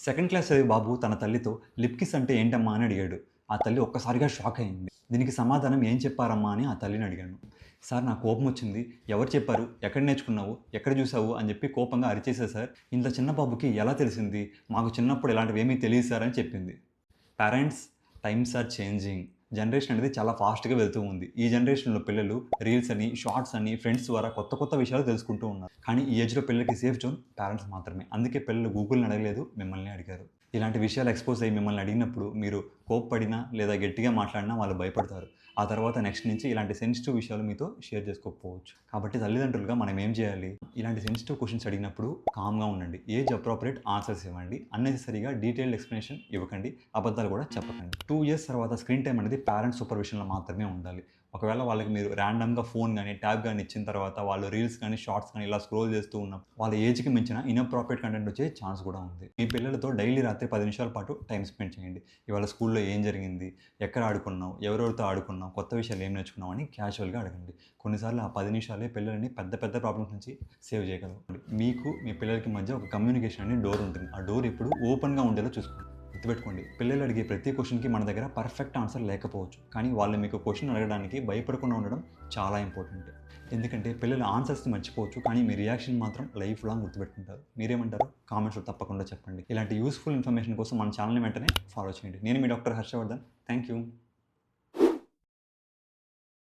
Second class చదివే బాబు తన తల్లితో లిప్ కిస్ అంటే ఏంటమ్మా అని అడిగాడు. ఆ తల్లి ఒక్కసారిగా షాక్ అయింది. దీనికి సమాధానం ఏం చెప్పారమ్మా అని ఆ తల్లిని అడిగాను. సార్ నాకు కోపం వచ్చింది. ఎవరు చెప్పారు? ఎక్కడ నేర్చుకున్నావు? ఎక్కడ చూసావు? అని చెప్పి కోపంగా అరిచేసా సార్. ఇంత చిన్న బాబుకి ఎలా తెలిసింది? మాకు చిన్నప్పుడు ఇలాంటివి ఏమీ తెలియదు సార్ అని చెప్పింది. Parents, times are changing. Generation అనేది చాలా ఫాస్ట్‌గా వెళ్తూ ఉంది. ఈ జనరేషన్‌లో పిల్లలు రీల్స్ అని, షార్ట్స్ అని, ఫ్రెండ్స్ ద్వారా కొత్త కొత్త విషయాలు తెలుసుకుంటూ ఉన్నారు. కానీ ఈ ఏజ్‌లో పిల్లలకి సేఫ్ జోన్ పేరెంట్స్ మాత్రమే. అందుకే పిల్లలు గూగుల్‌ని అడగలేదు, మిమ్మల్ని అడిగారు. ఇలాంటి విషయాలు ఎక్స్‌పోజ్ అయ్యి మిమ్మల్ని అడిగినప్పుడు మీరు కోప్పడినా లేదా గట్టిగా మాట్లాడినా వాళ్ళు భయపడతారు. ఆ తర్వాత నెక్స్ట్ నుంచి ఇలాంటి సెన్సిటివ్ విషయాలు మీతో షేర్ చేసుకోకపోవచ్చు. కాబట్టి తల్లిదండ్రులుగా మనం ఏం చేయాలి? ఇలాంటి సెన్సిటివ్ క్వెషన్స్ అడిగినప్పుడు కామ్‌గా ఉండండి. ఏజ్ అప్రోప్రియేట్ ఆన్సర్స్ ఇవ్వండి. అన్నెసెసరీగా డీటెయిల్డ్ ఎక్స్‌ప్లనేషన్ ఇవ్వకండి. అబద్ధాలు కూడా చెప్పకండి. 2 ఇయర్స్ తర్వాత స్క్రీన్ టైమ్ అనేది పేరెంట్స్ సూపర్విజన్‌లో మాత్రమే ఉండాలి. ఒకవేళ వాళ్ళకి మీరు ర్యాండమ్‌గా ఫోన్ గాని, ట్యాబ్ గాని ఇచ్చిన తర్వాత వాళ్ళు రీల్స్ గాని, షార్ట్స్ గాని ఇలా స్క్రోల్ చేస్తూ ఉన్నప్పుడు వాళ్ళ ఏజ్‌కి మించిన ఇన్‌అప్రోప్రియేట్ కంటెంట్ వచ్చే ఛాన్స్ కూడా ఉంది. మీ పిల్లలతో డైలీ రాత్రి 10 నిమిషాల పాటు టైమ్ స్పెండ్ చేయండి. ఇవాళ స్కూల్‌లో ఏం జరిగింది? ఎక్కడ ఆడుకున్నావు? ఎవరెవరితో ఆడుకున్నావు? కొత్త విషయాలు ఏం నేర్చుకున్నావు? అని క్యాజువల్‌గా అడగండి. కొన్నిసార్లు ఆ 10 నిమిషాలే పిల్లలని పెద్ద పెద్ద ప్రాబ్లమ్స్ నుంచి సేవ్ చేయగలవు. మీకు మీ పిల్లలకి మధ్య ఒక కమ్యూనికేషన్ అనే డోర్ ఉంటుంది. ఆ డోర్ ఎప్పుడు ఓపెన్‌గా ఉండేలా చూసుకోండి. గుర్తుపెట్టుకోండి, పిల్లలు అడిగే ప్రతి క్వెషన్‌కి మన దగ్గర పర్ఫెక్ట్ ఆన్సర్ లేకపోవచ్చు. కానీ వాళ్ళు మీకు క్వెషన్ అడగడానికి భయపడకుండా ఉండడం చాలా ఇంపార్టెంట్. ఎందుకంటే పిల్లలు ఆన్సర్స్‌ని మర్చిపోవచ్చు. కానీ మీ రియాక్షన్ మాత్రం లైఫ్ లాంగ్ గుర్తుపెట్టుకుంటారు. మీరేమంటారో కామెంట్స్‌లో తప్పకుండా చెప్పండి. ఇలాంటి యూస్‌ఫుల్ ఇన్ఫర్మేషన్ కోసం మన ఛానల్‌ని వెంటనే ఫాలో చేయండి. నేను మీ డాక్టర్ హర్షవర్ధన్. Thank you.